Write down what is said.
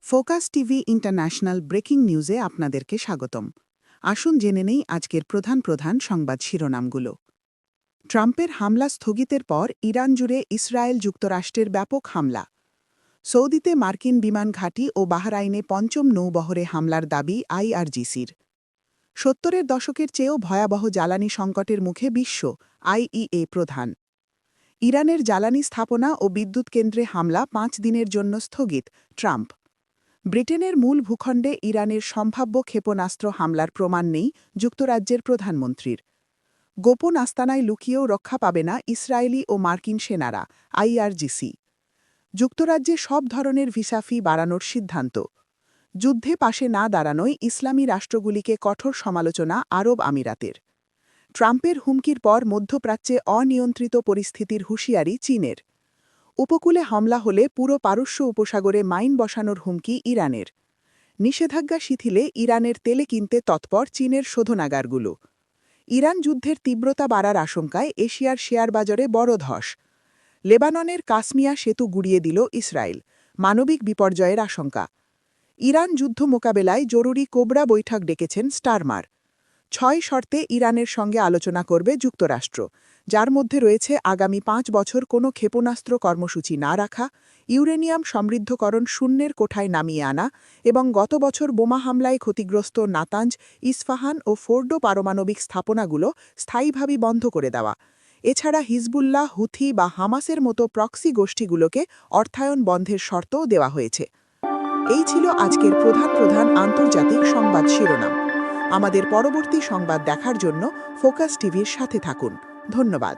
Focus TV international breaking নিউজে আপনাদেরকে স্বাগতম। আসুন জেনে নেই আজকের প্রধান সংবাদ শিরোনামগুলো। ট্রাম্পের হামলা স্থগিতের পর ইরান জুড়ে ইসরায়েল যুক্তরাষ্ট্রের ব্যাপক হামলা। সৌদিতে মার্কিন বিমান ঘাঁটি ও বাহরাইনে পঞ্চম নৌবহরে হামলার দাবি আইআরজিসির। ৭০-এর দশকের চেয়েও ভয়াবহ জ্বালানি সংকটের মুখে বিশ্ব, আইইএ প্রধান। ইরানের জ্বালানি স্থাপনা ও বিদ্যুৎ কেন্দ্রে হামলা ৫ দিনের জন্য স্থগিত, ট্রাম্প। ব্রিটেনের মূল ভূখণ্ডে ইরানের সম্ভাব্য ক্ষেপণাস্ত্র হামলার প্রমাণ নেই যুক্তরাজ্যের প্রধানমন্ত্রীর। গোপন আস্তানায় লুকিয়েও রক্ষা পাবে না ইসরায়েলি ও মার্কিন সেনারা, আইআরজিসি। যুক্তরাজ্যে সব ধরনের ভিসা ফি বাড়ানোর সিদ্ধান্ত। যুদ্ধে পাশে না দাঁড়ানোয় ইসলামী রাষ্ট্রগুলিকে কঠোর সমালোচনা আরব আমিরাতের। ট্রাম্পের হুমকির পর মধ্যপ্রাচ্যে অনিয়ন্ত্রিত পরিস্থিতির হুঁশিয়ারি চীনের। উপকূলে হামলা হলে পুরো পারস্য উপসাগরে মাইন বসানোর হুমকি ইরানের। নিষেধাজ্ঞা শিথিলে ইরানের তেলে কিনতে তৎপর চীনের শোধনাগারগুলো। ইরান যুদ্ধের তীব্রতা বাড়ার আশঙ্কায় এশিয়ার শেয়ার বাজারে বড় ধস। লেবাননের কাসমিয়া সেতু গুড়িয়ে দিল ইসরায়েল, মানবিক বিপর্যয়ের আশঙ্কা। ইরান যুদ্ধ মোকাবেলায় জরুরি কোবরা বৈঠক ডেকেছেন স্টারমার। ৬ শর্তে ইরানের সঙ্গে আলোচনা করবে যুক্তরাষ্ট্র, যার মধ্যে রয়েছে আগামী ৫ বছর কোনো ক্ষেপণাস্ত্র কর্মসূচি না রাখা, ইউরেনিয়াম সমৃদ্ধকরণ শূন্যের কোঠায় নামিয়ে আনা এবং গত বছর বোমা হামলায় ক্ষতিগ্রস্ত নাতাঞ্জ, ইস্ফাহান ও ফোর্ডো পারমাণবিক স্থাপনাগুলো স্থায়ীভাবে বন্ধ করে দেওয়া। এছাড়া হিজবুল্লাহ, হুথি বা হামাসের মতো প্রক্সি গোষ্ঠীগুলোকে অর্থায়ন বন্ধের শর্তও দেওয়া হয়েছে। এই ছিল আজকের প্রধান আন্তর্জাতিক সংবাদ শিরোনাম। আমাদের পরবর্তী সংবাদ দেখার জন্য ফোকাস টিভির সাথে থাকুন। ধন্যবাদ।